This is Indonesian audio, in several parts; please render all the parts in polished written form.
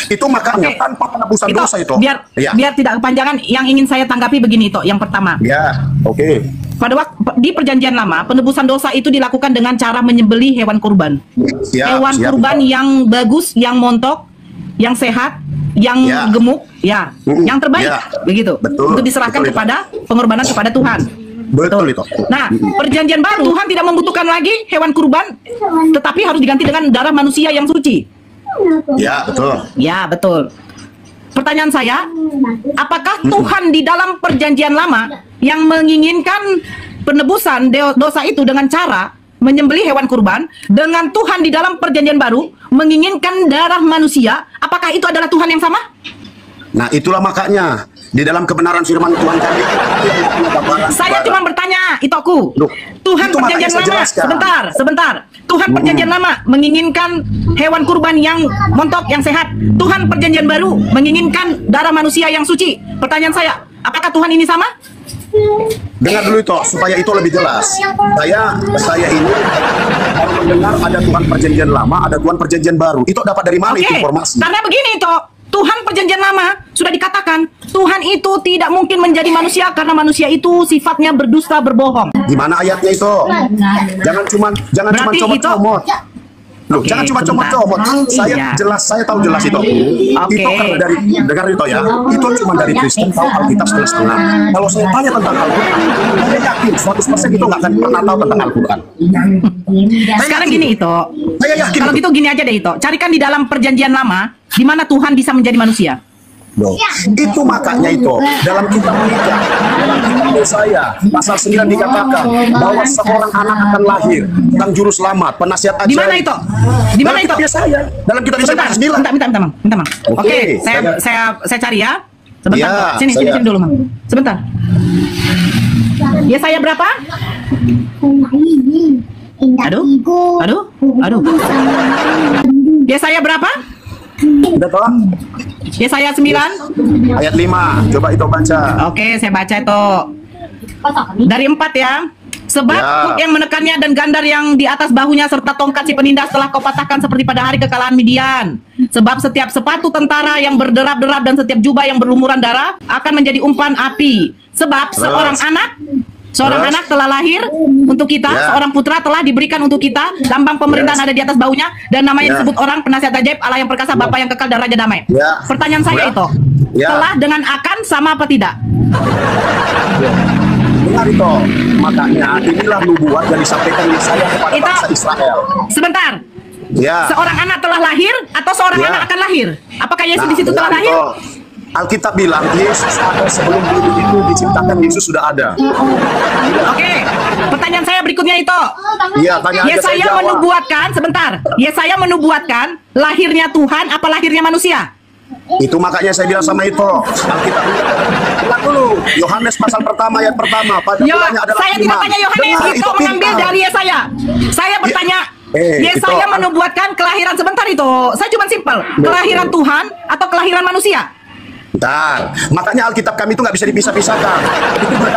Itu makanya tanpa penebusan Ito, dosa itu. biar tidak kepanjangan, yang ingin saya tanggapi begini Ito. Yang pertama. Ya, oke. Pada waktu di Perjanjian Lama, penebusan dosa itu dilakukan dengan cara menyembelih hewan kurban. Hewan kurban yang bagus, yang montok, yang sehat, yang gemuk, yang terbaik, begitu. Betul. Untuk diserahkan kepada pengorbanan kepada Tuhan. Betul itu. Nah, Perjanjian Baru, Tuhan tidak membutuhkan lagi hewan kurban, tetapi harus diganti dengan darah manusia yang suci. Ya, betul. Ya, betul. Pertanyaan saya, apakah Tuhan di dalam Perjanjian Lama yang menginginkan penebusan dosa itu dengan cara menyembelih hewan kurban, dengan Tuhan di dalam Perjanjian Baru menginginkan darah manusia, apakah itu adalah Tuhan yang sama? Nah, itulah makanya di dalam kebenaran firman Tuhan tadi. Saya cuma bertanya, Itoku. Tuhan Perjanjian Lama, sebentar. Tuhan Perjanjian Lama menginginkan hewan kurban yang montok, yang sehat. Tuhan Perjanjian Baru menginginkan darah manusia yang suci. Pertanyaan saya, apakah Tuhan ini sama? Dengar dulu itu, supaya itu lebih jelas. Saya ini kalau mendengar ada Tuhan Perjanjian Lama, ada Tuhan Perjanjian Baru. Itu dapat dari mana itu informasi? Karena begini itu, Tuhan Perjanjian Lama sudah dikatakan Tuhan itu tidak mungkin menjadi manusia karena manusia itu sifatnya berdusta, berbohong. Di mana ayatnya itu? Jangan cuma comot-comot. Loh, jangan cuma comot-comot. Saya tahu jelas itu. Itu karena dari dengar itu ya. Itu cuma dari Kristen tahu Alkitab setengah-setengah. Kalau saya tanya tentang Al-Quran, saya yakin 100% itu nggak akan pernah tahu tentang Al-Quran. Sekarang gini itu. Saya yakin. Kalau gitu gini aja deh itu. Carikan di dalam Perjanjian Lama di mana Tuhan bisa menjadi manusia. Loh, itu makanya itu dalam kitab Mika, dalam kitab Yesaya pasal 9 dikatakan bahwa seorang anak akan lahir, tentang juru selamat, penasihat ajaib. Di mana itu? Di mana itu? Dalam kitab Yesaya pasal 9. Minta, Mang. Oke, saya cari ya. Sebentar. Sini dulu, Mang. Sebentar. Yesaya berapa? Aduh. Yesaya berapa? Udah tolong. Yesaya 9 ayat 5. Coba itu baca. Oke, saya baca itu dari 4 ya. Sebab kuk yang menekannya dan gandar yang di atas bahunya serta tongkat si penindas telah kau patahkan seperti pada hari kekalahan Midian. Sebab setiap sepatu tentara yang berderap-derap dan setiap jubah yang berlumuran darah akan menjadi umpan api. Sebab seorang anak telah lahir untuk kita, seorang putra telah diberikan untuk kita, lambang pemerintahan ada di atas baunya, dan namanya disebut orang penasihat ajaib, Allah yang perkasa, Bapa yang kekal, dan Raja damai. Pertanyaan saya itu, telah dengan akan sama apa tidak? Dengar itu, makanya inilah nubuat yang disampaikan Yesaya kepada bangsa Israel. Sebentar. Seorang anak telah lahir atau seorang anak akan lahir? Apakah Yesus di situ telah lahir? Alkitab bilang Yesus ada sebelum bumi itu diciptakan, Yesus sudah ada. Oke, pertanyaan saya berikutnya itu. Tanya aja, Yesaya menubuatkan, sebentar. Yesaya menubuatkan lahirnya Tuhan apa lahirnya manusia? Itu makanya saya bilang sama itu. Alkitab bilang dulu. Yohanes pasal pertama ayat pertama. Pada mulanya adalah saya tidak tanya Yohanes, itu mengambil dari Yesaya. Saya bertanya. Yesaya menubuatkan kelahiran sebentar itu. Saya cuma simpel. Kelahiran Tuhan atau kelahiran manusia? Bentar, makanya Alkitab kami itu nggak bisa dipisah-pisahkan.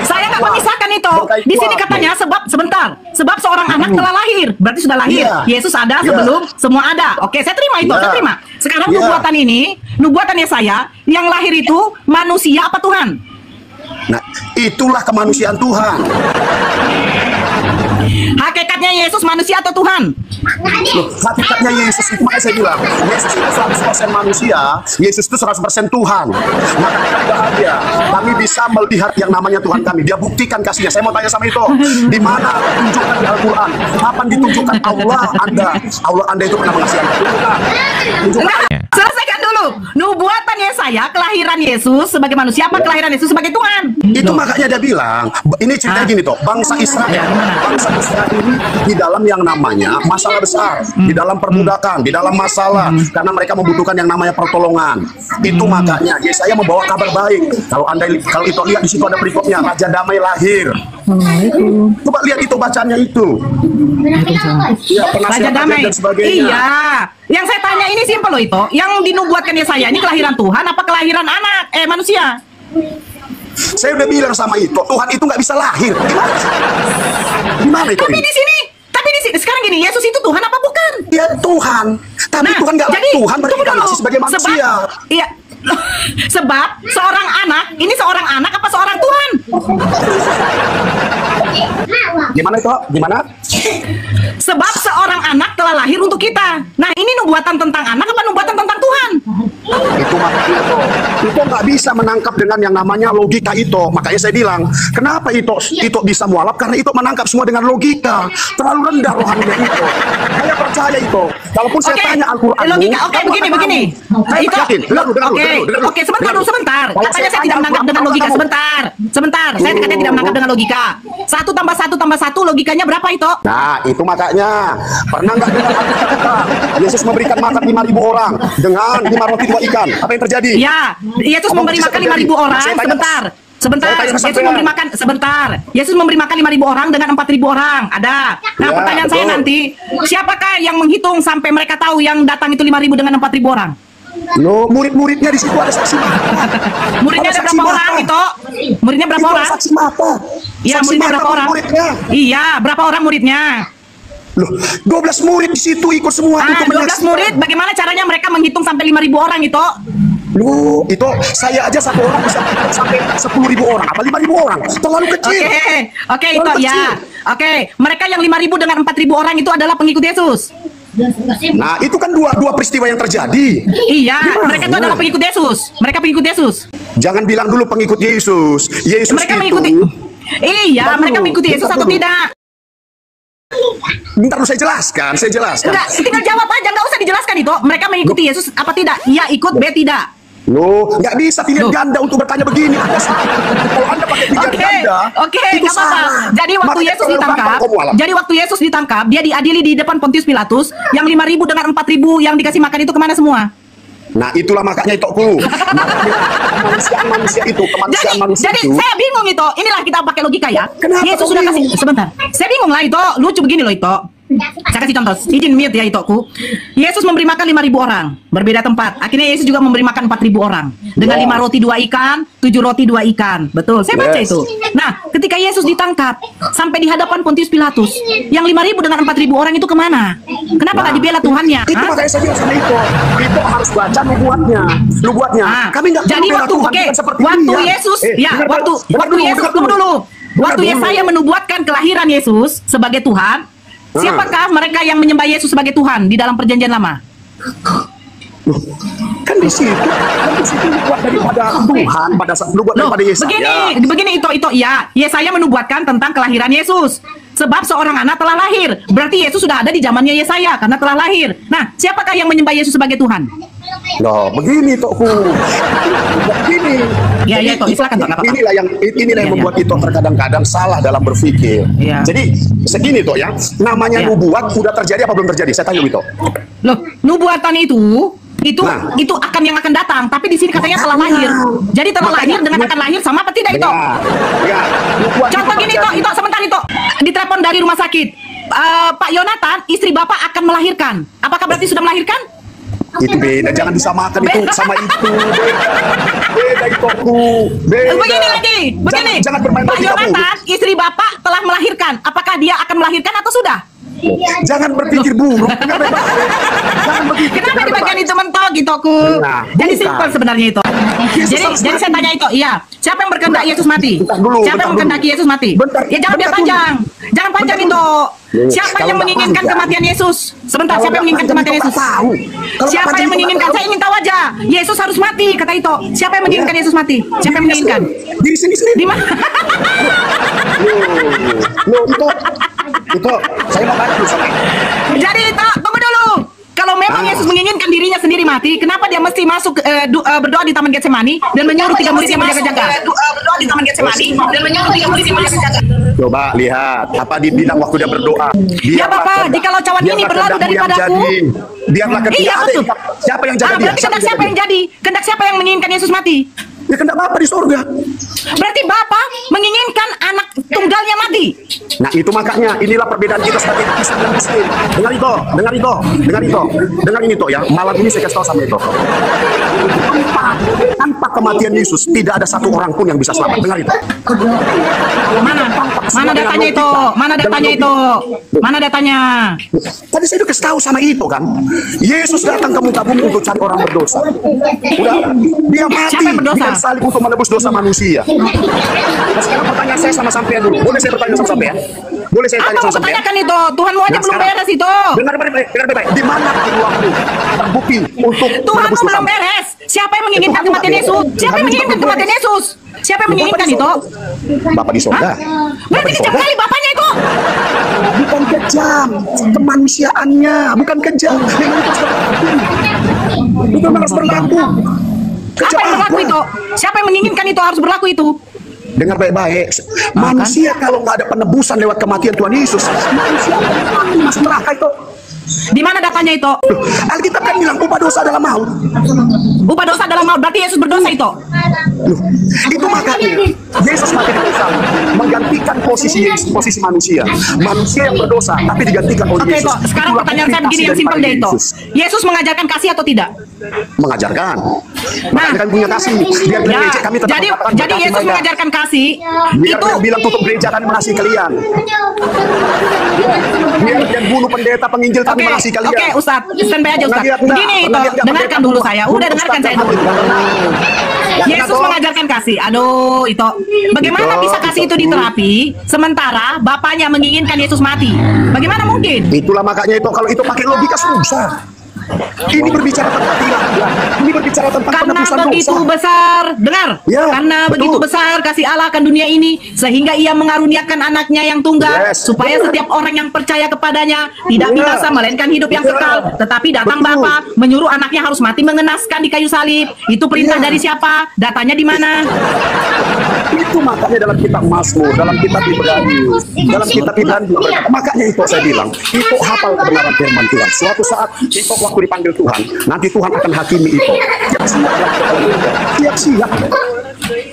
Saya nggak memisahkan itu. Di sini katanya sebab seorang anak telah lahir, berarti sudah lahir. Yesus ada sebelum semua ada. Oke, saya terima itu, saya terima. Sekarang nubuatan ini, nubuatan Yesaya, yang lahir itu manusia apa Tuhan? Nah, itulah kemanusiaan Tuhan. Hakikatnya Yesus manusia atau Tuhan? Loh, hakikatnya Yesus itu, makanya saya bilang Yesus itu 100% manusia, Yesus itu 100% Tuhan. Makanya kami bahagia, kami bisa melihat yang namanya Tuhan kami. Dia buktikan kasihnya. Saya mau tanya sama itu, di mana ditunjukkan di Al-Quran? Kapan ditunjukkan Allah Anda itu pernah mengasihi Anda? Tunjukkan. Selesaikan dulu. Nubuatan Yesaya, kelahiran Yesus sebagai manusia apa kelahiran Yesus sebagai Tuhan? Itu makanya dia bilang, ini ceritanya gini toh, bangsa Israel ini di dalam yang namanya masalah besar, di dalam perbudakan, di dalam masalah, karena mereka membutuhkan yang namanya pertolongan. Itu makanya Yesaya membawa kabar baik. Kalau itu lihat di situ ada berikutnya, Raja Damai lahir. Coba lihat itu bacaannya itu. Raja Damai. Iya. Yang saya tanya ini simpel loh itu. Yang dinubuatkan Yesaya ini kelahiran Tuhan apa kelahiran manusia? Saya udah bilang sama itu, Tuhan itu nggak bisa lahir. Gimana itu? Tapi sekarang gini, Yesus itu Tuhan apa bukan? Dia Tuhan. Tapi Nah, Tuhan nggak jadi, Tuhan tunggu dulu. berinkarnasi sebagai manusia. Iya. Sebab seorang anak, ini seorang anak apa seorang Tuhan? Gimana itu? Gimana? Sebab seorang anak telah lahir untuk kita. Nah, ini nubuatan tentang anak apa nubuatan tentang Tuhan? Itu makanya itu nggak bisa menangkap dengan yang namanya logika itu. Makanya saya bilang, kenapa itu bisa mualaf? Karena itu menangkap semua dengan logika. Terlalu rendah rohaninya itu. Saya percaya itu. Kalaupun saya tanya Al-Quran, Logika, oke, begini. Itu, oke, sebentar dulu, sebentar. Katanya saya tidak menangkap dengan logika. Sebentar. Saya katanya tidak menangkap dengan logika. 1 tambah 1 tambah 1 logikanya berapa itu? Nah, itu makanya pernah nggak dengar kata Yesus memberikan makan 5.000 orang dengan 5 roti 2 ikan? Apa yang terjadi? Ya, Yesus memberi makan 5.000 orang. Sebentar. Yesus memberi makan 5.000 orang dengan 4.000 orang. Ada. Nah, Ya, pertanyaan betul. saya nanti, siapakah yang menghitung sampai mereka tahu yang datang itu 5.000 dengan 4.000 orang? Loh, murid-muridnya di situ ada saksi mata. Muridnya ada Saksi berapa mata. orang itu? Muridnya berapa Itu ada orang? saksi mata. Iya, Saksi muridnya mata berapa orang? muridnya. Iya, berapa orang muridnya? Loh, 12 murid di situ ikut semua untuk 12 menyaksikan. murid, bagaimana caranya mereka menghitung sampai 5.000 orang itu? Loh, itu saya aja satu orang bisa sampai 10.000 orang, apa 5.000 orang? Terlalu kecil. Oke, itu Terlalu ya. kecil. Oke, mereka yang 5.000 dengan 4.000 orang itu adalah pengikut Yesus. Nah, itu kan dua peristiwa yang terjadi. Iya, Gimana? mereka itu adalah pengikut Yesus. Mereka pengikut Yesus. Jangan bilang dulu pengikut Yesus. Yesus Mereka itu. mengikuti. Iya, Bentar mereka dulu, mengikuti Yesus bentar atau dulu. tidak? Bentar dulu saya jelaskan. Enggak, tinggal jawab aja, enggak usah dijelaskan itu. Mereka mengikuti Yesus apa tidak? Iya, ikut, B tidak. Loh, nggak bisa pilihan Loh. ganda untuk bertanya begini. Anda salah. Kalau Anda pakai pilihan ganda, Oke, itu nggak apa-apa. salah. Jadi waktu Makanya Yesus terlalu ditangkap, gampang kamu alam. jadi waktu Yesus ditangkap, dia diadili di depan Pontius Pilatus. Yang 5.000 dengan 4.000 yang dikasih makan itu kemana semua? Nah, itulah makanya itu makanya manusia itu, kemanusiaan manusia Jadi itu. saya bingung itu. Inilah kita pakai logika ya. Kenapa Yesus kau sudah bingung? kasih sebentar. Saya bingung lah itu. Lucu begini loh itu. Saya kasih contoh. Izin mute ya itu. Yesus memberi makan 5.000 orang. Berbeda tempat. Akhirnya Yesus juga memberi makan 4.000 orang. Dengan 5 roti 2 ikan, 7 roti 2 ikan. Betul. Saya baca Yes. itu. Nah, ketika Yesus ditangkap sampai di hadapan Pontius Pilatus, yang 5.000 dengan 4.000 orang itu kemana? Kenapa nggak dibela Tuhannya? Itu Hah? makanya saya bilang sama itu harus baca nubuatnya. Ah, Kami nggak perlu jadi bela waktu Tuhan, oke, bukan seperti waktu dia. Yesus Dengar waktu Yesus dengar tunggu dulu. Waktu Dengar dulu. Yesaya menubuatkan kelahiran Yesus sebagai Tuhan, siapakah mereka yang menyembah Yesus sebagai Tuhan di dalam perjanjian lama? Kan di situ nubuat daripada Tuhan pada saat nubuat Loh, daripada Yesaya. begini itu ya. Yesaya menubuatkan tentang kelahiran Yesus. Sebab seorang anak telah lahir. Berarti Yesus sudah ada di zamannya Yesaya karena telah lahir. Nah, siapakah yang menyembah Yesus sebagai Tuhan? Loh, begini Tokku. Begini. Ya, Jadi, Tok, silakan, Tok, nggak apa-apa. Inilah yang Ya. membuat itu terkadang-kadang salah dalam berpikir. Ya. Jadi segini Tok ya. Namanya Ya. nubuat udah terjadi apa belum terjadi? Saya tanya Wito. Loh, nubuatan itu Nah. itu akan yang akan datang, tapi di sini katanya telah Makanya. lahir. Jadi telah Makanya. lahir dengan akan lahir sama apa tidak itu? Ya. Nubuat Contoh itu gini terjadi. itu sebentar itu ditelepon dari rumah sakit. Pak Yonatan, istri Bapak akan melahirkan. Apakah berarti sudah melahirkan? Itu beda, jangan disamakan itu Beda. sama itu. Beda itu aku. Beda. Begini lagi, begini. Jangan bermain Pak logika buruk. Yonatan, istri Bapak telah melahirkan. Apakah dia akan melahirkan atau sudah? Jangan berpikir buruk. Jangan begitu. Kenapa Jangan di bagian berbalik. itu mentok gitu aku? Nah, Jadi bukan. simpel sebenarnya itu. Yesus Jadi harus jadi mati. saya tanya itu, iya. Siapa yang berkehendak Yesus mati? Bentar dulu, Siapa bentar yang dulu. berkehendak Yesus mati? Bentar, Ya jangan biar bentar panjang. Jangan panjang Bentar itu. dulu. Siapa Kalau yang nggak menginginkan panjang. kematian Yesus? Sebentar, Kalau siapa yang nggak menginginkan panjang kematian itu Yesus? nggak tahu. Kalau Siapa nggak panjang yang itu menginginkan? nggak Saya ingin tahu aja. Yesus harus mati, kata itu. Siapa yang menginginkan Yesus mati? Siapa yang menginginkan? Diri sini sendiri. Di mana? Loh, itu saya mau tanya dulu sama Jadi itu, tunggu dulu. Kalau memang Yesus menginginkan dirinya sendiri mati, kenapa dia mesti masuk berdoa di Taman Getsemani dan menyuruh 3 murid yang berjaga-jaga? Berdoa di Taman Getsemani dan menyuruh 3 murid yang berjaga-jaga. Coba lihat apa dibilang waktu dia berdoa. Ya, Bapak, jikalau cawan ini berlalu daripadaku. Biarlah kehendak Iya, betul. siapa yang jaga dia? Berarti kehendak siapa yang jadi? Kehendak siapa yang menginginkan Yesus mati? Ya kehendak Bapa di surga. Berarti Bapa menginginkan anak tunggalnya mati. Nah itu makanya inilah perbedaan kita sebagai Islam dan Muslim. Dengar itu, dengar itu, dengar itu, dengar ini toh ya. Malam ini saya kasih tahu sama itu. Tanpa kematian Yesus tidak ada satu orang pun yang bisa selamat. Dengar itu. Mana datanya itu? Mana datanya itu? Mana datanya? Tadi saya udah kasih tahu sama itu kan. Yesus datang ke muka bumi untuk cari orang berdosa. Udah, dia mati. Siapa yang berdosa? Dia salib untuk menebus dosa manusia. Nah, sekarang pertanyaan saya sama sampean dulu. Boleh saya bertanya sama sampean? Boleh saya tanya Apa sama mau sampean? pertanyakan itu? Tuhanmu aja Nah, belum sekarang, beres itu. Dengar baik-baik, dengar baik-baik. Di mana keluarmu terbukti untuk Tuhanmu menebus belum dosa? beres. Siapa yang menginginkan Tuhanmu kematian nggak Yesus? beres. Siapa yang Tuhanmu menginginkan belum kematian beres. Yesus? Siapa yang menginginkan Bapak di itu? surga. Bapak di surga. Bapak Berarti di kejam surga. kali bapaknya itu. Bukan kejam, kemanusiaannya, bukan kejam. Itu harus berlaku. Apa yang berlaku itu? Siapa yang menginginkan itu harus berlaku itu? Dengar baik-baik. Manusia kalau nggak ada penebusan lewat kematian Tuhan Yesus, manusia akan masuk neraka itu. Di mana datanya itu? Loh, Alkitab kan bilang upah dosa adalah maut. Upah dosa dalam maut. Berarti Yesus berdosa itu. Loh, itu makanya Yesus mati di sana menggantikan posisi Yesus, posisi manusia. Manusia yang berdosa tapi digantikan oleh Oke, Yesus. Tok. Sekarang Itulah pertanyaan saya begini yang daripada simpel deh itu. Yesus. Yesus mengajarkan kasih atau tidak? Mengajarkan. Makanya kami punya kasih. Biar Ya, gereja kami tetap jadi mengatakan jadi berkati Yesus mereka. mengajarkan kasih Biar itu. dia bilang tutup gereja kami mengasihi kalian. Biar dia bunuh pendeta penginjil kami Oke, mengasihi kalian. oke, Ustaz, standby aja Ustaz. Pernah lihat nggak? Begini itu, Pernah lihat nggak dengarkan pendeta dulu bunuh- saya. bunuh Udah dengarkan ustaz saya yang dulu. mati? Yesus mengajarkan kasih. Aduh, itu. Bagaimana Itu, bisa kasih itu diterapi sementara bapaknya menginginkan Yesus mati? Bagaimana mungkin? Itulah makanya itu kalau itu pakai logika susah. Ini berbicara tentang keadilan. Ini berbicara tentang Karena penebusan begitu dosa. besar, dengar. Ya, Karena betul. begitu besar kasih Allah akan dunia ini sehingga Ia mengaruniakan anaknya yang tunggal Yes, supaya betul. setiap orang yang percaya kepadanya tidak Ya. binasa melainkan hidup yang Ya. kekal. Tetapi datang Betul. Bapa menyuruh anaknya harus mati mengenaskan di kayu salib. Itu perintah Ya. dari siapa? Datanya di mana? Itu makanya dalam kitab Mazmur, dalam kitab Ibrani, dalam kitab Ibrani juga berkata, makanya itu saya bilang, itu hafal kebenaran firman Tuhan. Suatu saat itu waktu dipanggil Tuhan, nanti Tuhan akan hakimi itu. Siap-siap.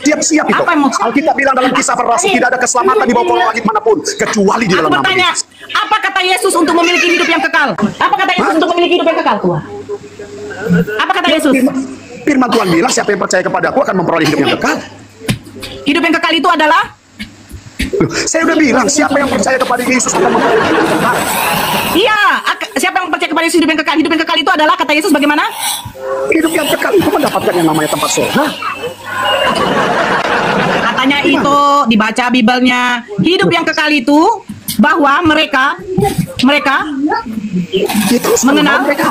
Siap-siap itu. Apa yang mau- Alkitab bilang dalam kisah para rasul tidak ada keselamatan di bawah kolong langit manapun kecuali di Aku dalam nama bertanya, Yesus. apa kata Yesus untuk memiliki hidup yang kekal? Apa kata Yesus Hah? untuk memiliki hidup yang kekal, Tuhan? Apa kata Yesus? Firman Tuhan bilang siapa yang percaya kepadaku akan memperoleh hidup yang kekal. Hidup yang kekal itu adalah Loh, saya udah bilang siapa yang percaya kepada Yesus akan memperoleh hidup yang kekal. iya, siapa yang percaya kepada Yesus hidup yang kekal? Hidup yang kekal itu adalah kata Yesus bagaimana? Hidup yang kekal itu mendapatkan yang namanya tempat surga. Katanya itu dibaca Bibelnya. Hidup yang kekal itu bahwa mereka Itu Mengenal? mereka.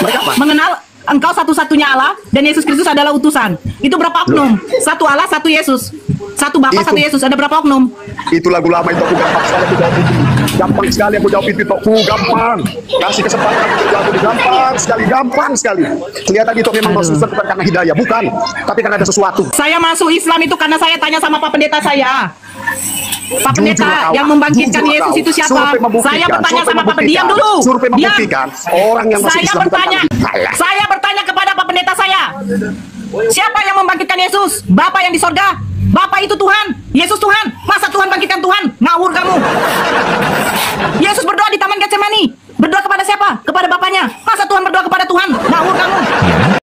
Mereka apa? mengenal Engkau satu-satunya Allah dan Yesus Kristus adalah utusan. Itu berapa oknum? Satu Allah, satu Yesus. Satu Bapa, Itu. satu Yesus. Ada berapa oknum? Itu lagu lama itu aku gampang sekali aku jawab itu. Gampang sekali aku jawab itu. Gampang. Kasih kesempatan aku jawab itu. Gampang sekali. Kelihatan itu memang Aduh. susah bukan karena hidayah, bukan. Tapi karena ada sesuatu. Saya masuk Islam itu karena saya tanya sama Pak Pendeta saya. Pak Jujur Pendeta kau. yang membangkitkan Jujur Yesus kau. itu siapa? Survei membuktikan. Saya bertanya Survei sama Pak Pendeta. Diam membuktikan. dulu. Survei Diam. membuktikan orang yang masuk Saya Islam bukan bertanya. karena hidayah. Saya bertanya kepada Pak Pendeta saya. Siapa yang membangkitkan Yesus? Bapa yang di sorga. Bapa itu Tuhan. Yesus Tuhan. Masa Tuhan bangkitkan Tuhan? Ngawur kamu. Yesus berdoa di Taman Getsemani. Berdoa kepada siapa? Kepada Bapaknya.